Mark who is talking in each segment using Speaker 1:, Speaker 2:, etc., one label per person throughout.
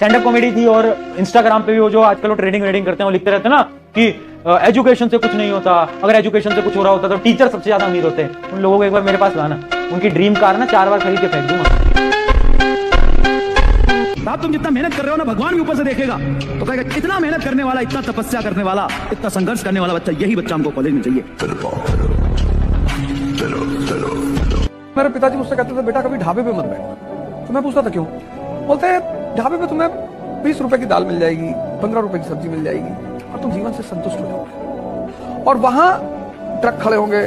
Speaker 1: Stand up comedy थी और Instagram पे भी वो जो आजकल वो ट्रेडिंग वेडिंग करते हैं वो लिखते रहते हैं ना कि एजुकेशन से कुछ नहीं होता, अगर एजुकेशन से कुछ हो रहा होता तो टीचर सबसे ज्यादा अमीर होते हैं। उन लोगों को एक बार मेरे पास लाना, उनकी ड्रीम कार ना 4 बार खरीद के फेंक दूंगा।
Speaker 2: साहब तुम जितना मेहनत कर रहे हो ना, भगवान भी ऊपर से देखेगा तो कहेगा इतना मेहनत करने वाला, इतना तपस्या करने वाला, इतना संघर्ष करने वाला बच्चा, यही बच्चा हमको कॉलेज में चाहिए।
Speaker 3: मेरे पिताजी मुझसे कहते थे बेटा कभी ढाबे पे मत बैठ। तो मैं पूछता था क्यों? बोलते ढाबे पे तुम्हें 20 रुपए की दाल मिल जाएगी, 15 रुपए की सब्जी मिल जाएगी और तुम जीवन से संतुष्ट हो जाओगे। और वहां ट्रक खड़े होंगे,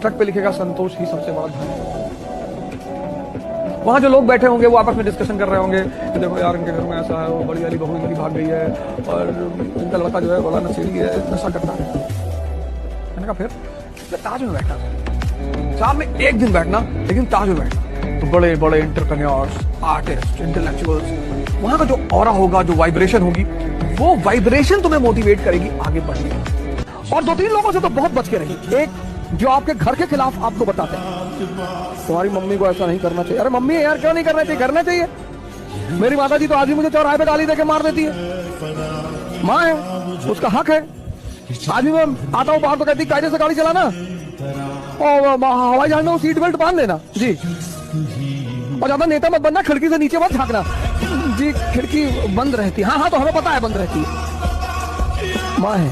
Speaker 3: ट्रक पे लिखेगा संतोष ही सबसे बड़ा धन। वहां जो लोग बैठे होंगे वो आपस में डिस्कशन कर रहे होंगे कि देखो यार इनके घर में ऐसा है, वो बड़ी वाली बहू इनकी भाग गई है और इनका लड़का जो है बड़ा नशेड़ी है, नशा करता है। मैंने कहा फिर ताज में बैठना, साहब में एक दिन बैठना, लेकिन ताज में बैठना तो बड़े बड़े एंटरप्रेन्योर्स, आर्टिस्ट, इंटेलेक्चुअल्स, वहां का जो ऑरा होगा, जो वाइब्रेशन होगी, वो वाइब्रेशन तुम्हें मोटिवेट करेगी आगे बढ़ने। और 2-3 लोगों से तो बहुत बच के रहिए। एक जो आपके घर के खिलाफ आपको बताते हैं तुम्हारी मम्मी को ऐसा नहीं करना चाहिए। अरे मम्मी यार क्यों नहीं करना चाहिए? करना चाहिए। मेरी माता जी तो आज भी मुझे चौराहे पे गाली देके मार देती है। माँ है, उसका हक है। आज भी मैं आता हूँ बाहर तो कहती कायदे से गाड़ी चलाना और हवाई जहाज में सीट बेल्ट बांध लेना जी, और ज्यादा नेता मत बनना, खिड़की से नीचे मत झांकना जी, खिड़की बंद रहती है। हाँ तो हमें पता है बंद रहती है। माँ है।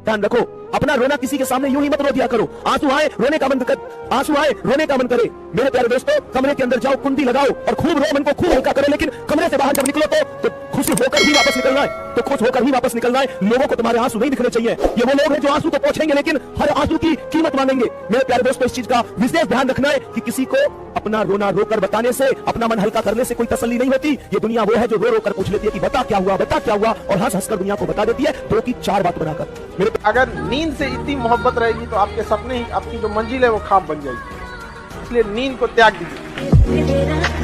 Speaker 4: ध्यान रखो, अपना रोना किसी के सामने यूं ही मत रो दिया करो। आंसू आए रोने का मन कर, आंसू आए रोने का मन करे। मेरे प्यारे दोस्तों, कमरे के अंदर जाओ, कुंडी लगाओ और खूब रो, मन को खूब हल्का करे। लेकिन कमरे से बाहर जब निकलो तो खुशी होकर ही वापस निकलना है, तो खुश होकर ही वापस निकलना है। लोगों को तुम्हारे आंसू नहीं दिखने चाहिए। ये वो लोग हैं जो आंसू तो पोंछेंगे लेकिन हर आंसू की कीमत मांगेंगे। मेरे प्यारे दोस्तों, इस चीज का विशेष ध्यान रखना है कि किसी को अपना रोना रोकर बताने से, अपना मन हल्का करने से कोई तसल्ली नहीं होती। ये दुनिया वो है जो रो रो कर पूछ लेती है कि बता क्या हुआ, बता क्या हुआ, और हंस हंसकर दुनिया को बता देती है 2 की 4 बात बनाकर। मेरे
Speaker 5: अगर नींद से इतनी मोहब्बत रहेगी तो आपके सपने ही, आपकी जो मंजिल है वो ख्वाब बन जाएगी। इसलिए नींद को त्याग दीजिए।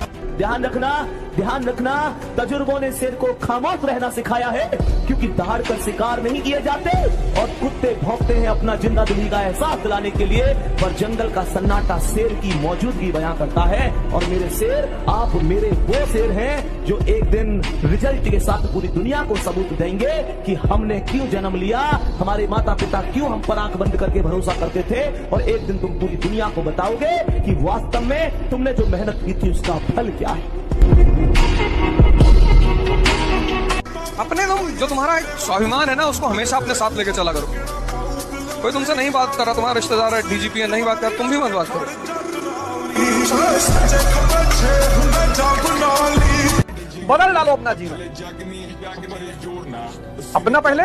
Speaker 4: ध्यान रखना, तजुर्बों ने शेर को खामोश रहना सिखाया है, क्योंकि दहाड़ कर शिकार नहीं किए जाते और कुत्ते भौंकते हैं अपना जिंदा दिली का एहसास दिलाने के लिए, पर जंगल का सन्नाटा शेर की मौजूदगी बयां करता है। और मेरे शेर, आप मेरे वो शेर हैं जो एक दिन रिजल्ट के साथ पूरी दुनिया को सबूत देंगे कि हमने क्यों जन्म लिया, हमारे माता पिता क्यों हम पर आंख बंद करके भरोसा करते थे, और एक दिन तुम पूरी दुनिया को बताओगे कि वास्तव में तुमने जो मेहनत की थी उसका फल क्या है।
Speaker 3: अपने जो तुम्हारा एक स्वाभिमान है ना, उसको हमेशा अपने साथ लेके चला करो। कोई तुमसे नहीं बात कर रहा, तुम्हारा रिश्तेदार है, डीजीपी है, नहीं बात कर, तुम भी मत बात करो। बदल डालो अपना जीवन, अपना पहले,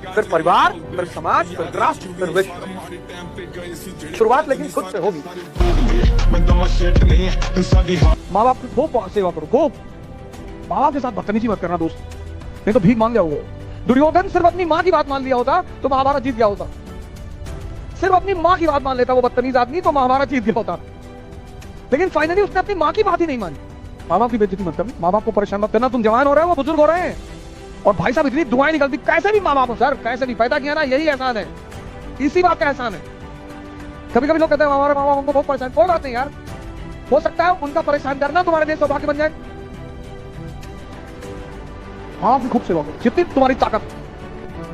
Speaker 3: फिर परिवार, फिर समाज, फिर राष्ट्र, फिर विश्व। शुरुआत लेकिन खुद से होगी। माँ बाप की खूब सेवा करो, खूब। माँ बाप के साथ बदतमीजी मत करना दोस्त, नहीं तो भीख मांग जाओगे। दुर्योधन सिर्फ अपनी माँ की बात मान लिया होता तो महाभारत जीत गया होता। सिर्फ अपनी माँ की बात मान लेता वो बदतमीज आदमी तो महाभारत जीत गया होता। लेकिन फाइनली उसने अपनी माँ की बात ही नहीं मानी। माँ बाप की बेइज्जती मत करना, माँ बाप को परेशान मत करना। तुम जवान हो रहे हो, वो बुजुर्ग हो रहे हैं। और भाई साहब इतनी दुआएं निकलती, कैसे भी माँ बाप हो सर, कैसे भी पैदा किया ना, यही एहसान है, इसी बात का एहसान है। कभी कभी लोग कहते हैं हमारे माँ बाप हमको बहुत परेशान, कोई बात नहीं यार, हो सकता है उनका परेशान करना तुम्हारे लिए सौभाग्य बन जाए। हाँ खूब सेवा करो जितनी तुम्हारी ताकत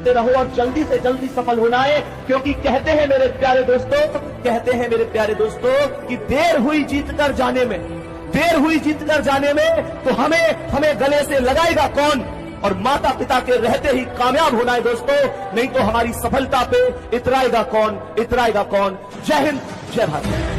Speaker 4: रहो और जल्दी से जल्दी सफल होना है, क्योंकि कहते हैं मेरे प्यारे दोस्तों, कहते हैं मेरे प्यारे दोस्तों कि देर हुई जीत कर जाने में, देर हुई जीत कर जाने में तो हमें गले से लगाएगा कौन, और माता पिता के रहते ही कामयाब होना है दोस्तों, नहीं तो हमारी सफलता पे इतराएगा कौन, इतराएगा कौन। जय हिंद, जय भारत।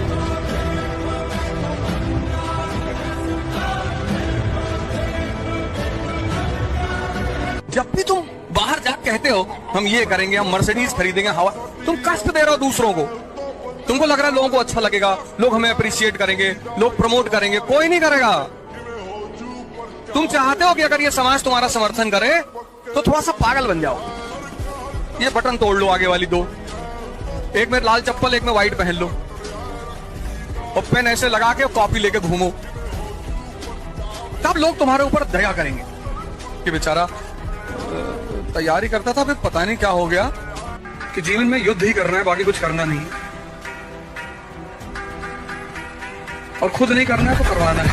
Speaker 3: जब भी तुम बाहर जा कहते हो हम ये करेंगे, हम मर्सिडीज खरीदेंगे, हवा, तुम कष्ट दे रहे हो दूसरों को। तुमको लग रहा है लोगों को अच्छा लगेगा, लोग हमें अप्रिशिएट करेंगे, लोग प्रमोट करेंगे, कोई नहीं करेगा। तुम चाहते हो कि अगर ये समाज तुम्हारा समर्थन करे तो थोड़ा सा पागल बन जाओ। ये बटन तोड़ लो आगे वाली 2, एक में लाल चप्पल, एक में व्हाइट पहन लो और पेन ऐसे लगा के कॉपी लेके घूमो, तब लोग तुम्हारे ऊपर दया करेंगे कि बेचारा तैयारी करता था, फिर पता नहीं क्या हो गया कि जीवन में युद्ध ही करना है, बाकी कुछ करना नहीं, और खुद नहीं करना है तो करवाना है।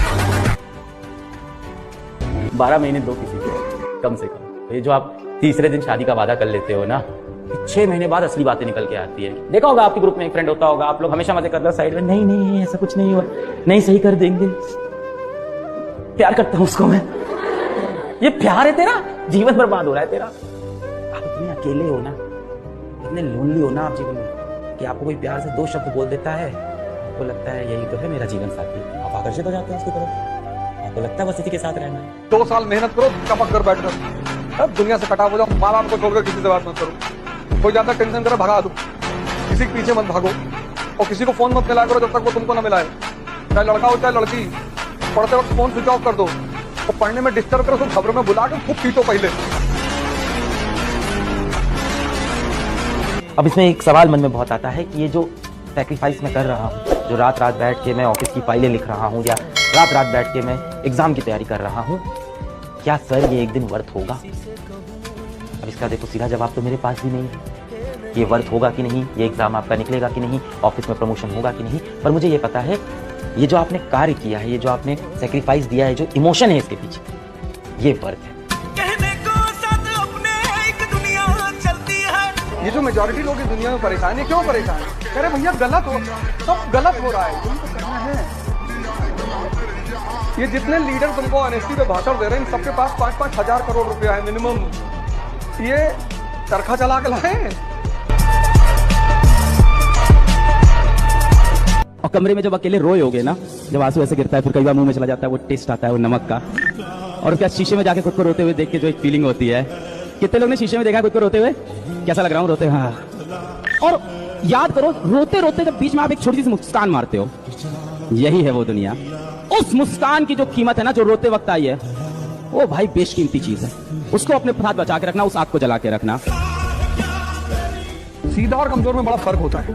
Speaker 6: 12 महीने दो किसी को कम से कम। ये जो आप तीसरे दिन शादी का वादा कर लेते हो ना, 6 महीने बाद असली बातें निकल के आती है। देखा होगा आपके ग्रुप में एक फ्रेंड होता होगा, आप लोग हमेशा मजे करते हो साइड में, नहीं नहीं ऐसा कुछ नहीं हुआ, नहीं सही कर देंगे, प्यार करता हूं उसको मैं। ये प्यार है तेरा, जीवन बर्बाद हो रहा है तेरा। आप इतने अकेले हो ना, इतने लोनली हो ना आप जीवन में, कि आपको कोई प्यार से 2 शब्द बोल देता है, आपको लगता है यही तो है मेरा जीवन साथी, आप आकर्षित हो जाते हैं उसकी तरफ, आपको लगता है बस इसी के साथ रहना है।
Speaker 3: 2 साल मेहनत करो, चपक कर बैठ कर, अब दुनिया से कटा हो जाओ, माँ बाप को छोड़कर किसी से बात मत करो, कोई ज्यादा टेंशन करे भगा दो, किसी के पीछे मत भागो, और किसी को फोन मत मिलाया करो जब तक वो तुमको ना मिलाए, चाहे लड़का हो चाहे लड़की। पढ़ते वक्त फोन स्विच ऑफ कर दो, और पढ़ने में डिस्टर्ब करो तो खबरों में बुला के खूब पीटो पहले।
Speaker 6: अब इसमें एक सवाल मन में बहुत आता है कि ये जो सैक्रिफाइस मैं कर रहा हूँ, जो रात रात बैठ के मैं ऑफिस की फाइलें लिख रहा हूँ, या रात रात बैठ के मैं एग्जाम की तैयारी कर रहा हूँ, क्या सर ये एक दिन वर्थ होगा? अब इसका देखो सीधा जवाब तो मेरे पास भी नहीं है, ये वर्थ होगा कि नहीं, ये एग्जाम आपका निकलेगा कि नहीं, ऑफिस में प्रमोशन होगा कि नहीं। पर मुझे ये पता है, ये जो आपने कार्य किया है, ये जो आपने सेक्रीफाइस दिया है, जो इमोशन है इसके पीछे, ये वर्थ है।
Speaker 3: ये जो मेजॉरिटी लोग इस दुनिया में परेशान है, क्यों परेशान है? कह रहे भैया गलत हो, सब गलत हो रहा है, यही तो कहना है। ये जितने लीडर तुमको ऑनेस्टी पे भाषण दे रहे हैं, इन सबके पास 5-5 हजार करोड़ रुपया है मिनिमम। ये चरखा चला के लाए।
Speaker 7: और कमरे में जब अकेले रोए होगे ना, जब आंसू ऐसे गिरता है, फिर कई बार मुंह में चला जाता है वो टेस्ट आता है वो नमक का, और उसके बाद शीशे में जाके खुद को रोते हुए देख के जो एक फीलिंग होती है। कितने लोग ने शीशे में देखा खुद को रोते हुए, कैसा लग रहा हूँ रोते? हाँ। और याद करो, रोते रोते जब बीच में आप एक छोटी सी मुस्कान मारते हो, यही है वो दुनिया। उस मुस्कान की जो कीमत है ना, जो रोते वक्त आई है, वो भाई बेशकीमती चीज है। उसको अपने साथ बचा के रखना, उस आग को जला के रखना।
Speaker 3: सीधा और कमजोर में बड़ा फर्क होता है।